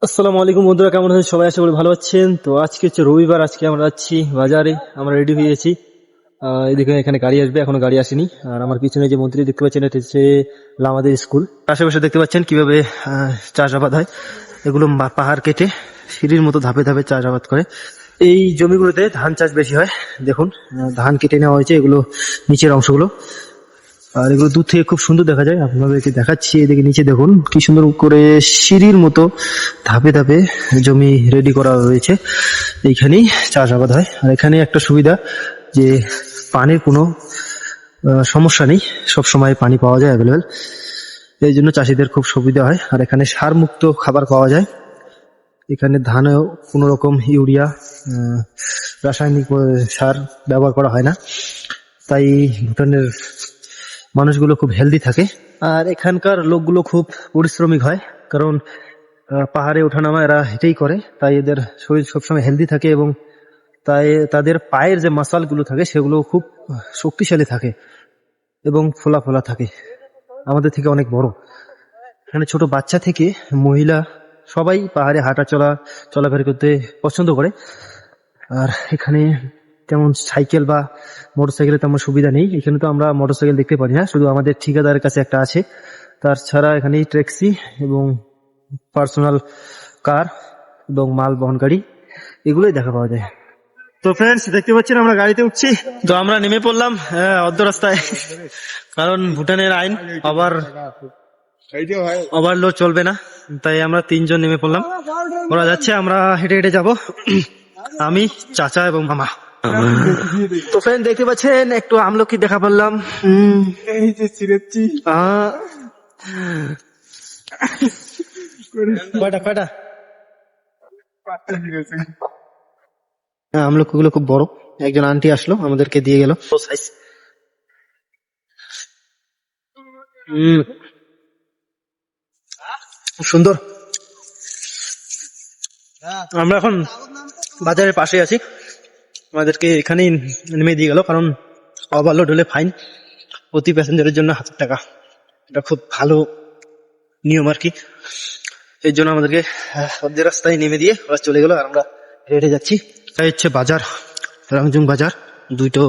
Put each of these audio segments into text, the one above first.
আসসালামু আলাইকুম বন্ধুরা, কেমন আছেন সবাই? আশা করি ভালো আছেন। তো আজকে হচ্ছে রবিবার, আজকে আমরা যাচ্ছি বাজারে। আমরা রেডি হয়ে গেছি। এদিকে এখানে গাড়ি আসবে, এখনো গাড়ি আসেনি। আর আমার পিছনে যে মন্ত্রী দেখতে পাচ্ছেন, এটা হচ্ছে আমাদের স্কুল। আশেপাশে দেখতে পাচ্ছেন কিভাবে চাষাবাদ হয়। এগুলো পাহাড় কেটে সিঁড়ির মতো ধাপে ধাপে চাষাবাদ করে। এই জমিগুলোতে ধান চাষ বেশি হয়। দেখুন, ধান কেটে নেওয়া হয়েছে, এগুলো নিচের অংশগুলো। আর এগুলো দূর থেকে খুব সুন্দর দেখা যায়। আপনাদেরকে দেখাচ্ছি, এদিকে নিচে দেখুন কি সুন্দর করে সিঁড়ির মতো ধাপে ধাপে জমি রেডি করা রয়েছে। এইখানেই চাষাবাদ হয়। আর এখানে একটা সুবিধা যে পানির কোনো সমস্যা নেই, সব সময় পানি পাওয়া যায় অ্যাভেলেবেল। এই জন্য চাষিদের খুব সুবিধা হয়। আর এখানে সার মুক্ত খাবার পাওয়া যায়। এখানে ধানেও কোনো রকম ইউরিয়া, রাসায়নিক সার ব্যবহার করা হয় না। তাই ভুটানের মানুষগুলো খুব হেলদি থাকে। আর এখানকার লোকগুলো খুব পরিশ্রমিক হয়, কারণ পাহাড়ে ওঠানামা এরা হেঁটেই করে। তাই এদের শরীর সবসময় হেলদি থাকে, এবং তাই তাদের পায়ের যে মাসাল গুলো থাকে সেগুলো খুব শক্তিশালী থাকে এবং ফোলা ফোলা থাকে, আমাদের থেকে অনেক বড়। এখানে ছোট বাচ্চা থেকে মহিলা সবাই পাহাড়ে হাঁটা চলাফেরা করতে পছন্দ করে। আর এখানে তেমন সাইকেল বা মোটরসাইকেলের তেমন সুবিধা নেই। এখানে তো আমরা মোটরসাইকেল দেখতে পারি না, শুধু আমাদের ঠিকাদারের কাছে একটা আছে। তাছাড়া এখানে ট্যাক্সি এবং পার্সোনাল কার এবং মাল বহন গাড়ি, এগুলোই দেখা পাওয়া যায়। তো ফ্রেন্ডস, দেখতে পাচ্ছেন আমরা গাড়িতে উঠছি। তো আমরা নেমে পড়লাম অর্ধ রাস্তায়, কারণ ভুটানের আইন ওভারলোড চলবে না। তাই আমরা তিনজন নেমে পড়লাম। ওরা যাচ্ছে, আমরা হেঁটে হেঁটে যাব, আমি, চাচা এবং মামা। তো ফ্রেন্ড, দেখতে পাচ্ছেন একটু আমলকি দেখা পারলাম। এই যে ছিঁড়েছি কয়টা কয়টা পাটটা ছিঁড়েছি। আমলকি গুলো খুব বড়। একজন আন্টি আসলো, আমাদেরকে দিয়ে গেল। খুব সুন্দর। আমরা এখন বাজারের পাশে আছি, আমাদেরকে এখানেই নেমে দিয়ে গেল, কারণ ওভারলোড হলে ফাইন, প্রতি প্যাসেঞ্জারের জন্য 1000 টাকা। এটা খুব ভালো নিয়ম আর কি। এই জন্য আমাদেরকে অর্ধেক রাস্তায় নেমে দিয়ে ওরা চলে গেল, আর আমরা হেঁটে যাচ্ছি। এটা হচ্ছে বাজার, রাংজুং বাজার, দুইটো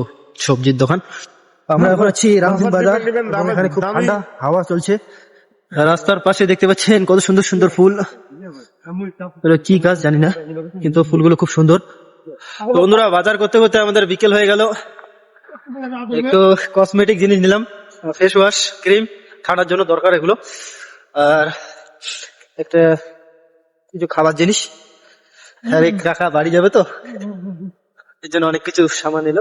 সবজির দোকান। আমরা এখন আছি রাংজুং বাজার। এখানে খুব ঠান্ডা হাওয়া চলছে। রাস্তার পাশে দেখতে পাচ্ছেন কত সুন্দর সুন্দর ফুল। কি গাছ জানি না, কিন্তু ফুলগুলো খুব সুন্দর। তো বন্ধুরা, বাজার করতে করতে আমাদের বিকেল হয়ে গেল। একটু কসমেটিক জিনিস নিলাম, ফেস ওয়াশ, ক্রিম, ঠান্ডার জন্য দরকার এগুলো। আর একটা কিছু খাবার জিনিস। আর এক কাকা বাড়ি যাবে, তো এর জন্য অনেক কিছু সামান নিল।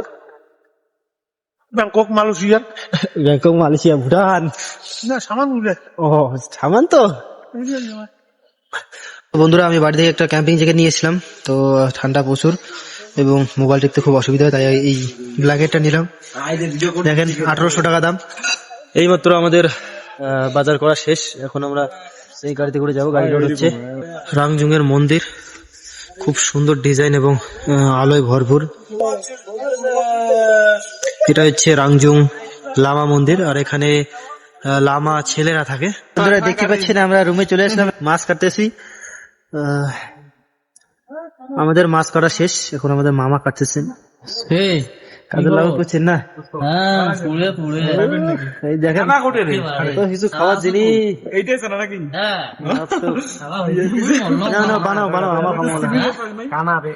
Bangkok, Malaysia, Bangkok, Malaysia, Bhutan না সামান উঠে। ও সামান তো। বন্ধুরা, আমি বাড়ি থেকে একটা ক্যাম্পিং জ্যাকেট নিয়েছিলাম। তো ঠান্ডা প্রচুর এবং মোবাইল টিপতে খুব অসুবিধা হয়, তাই এই ব্ল্যাঙ্কেটটা নিলাম। দেখেন 1800 টাকা দাম। এইমাত্র আমাদের বাজার করা শেষ। এখন আমরা এই গাড়িতে করে যাবো, গাড়ি লোড হচ্ছে। রাংজুং এর মন্দির খুব সুন্দর ডিজাইন এবং আলোয় ভরপুর। এটা হচ্ছে রাংজুং লামা মন্দির, আর এখানে লামা ছেলেরা থাকে। আপনারা দেখতে পাচ্ছেন আমরা রুমে চলে আসলাম, মাছ কাটতেছি। আমাদের মাছ কাটা শেষ, এখন আমাদের মামা কাটতেছেন। কাজের লাগা করছেন না? এই দেখেন এত কিছু খাওয়ার জিনিস। এইটাই জানা নাকি? না না, বানাও বানাও, আমার খাবো না। কানাবে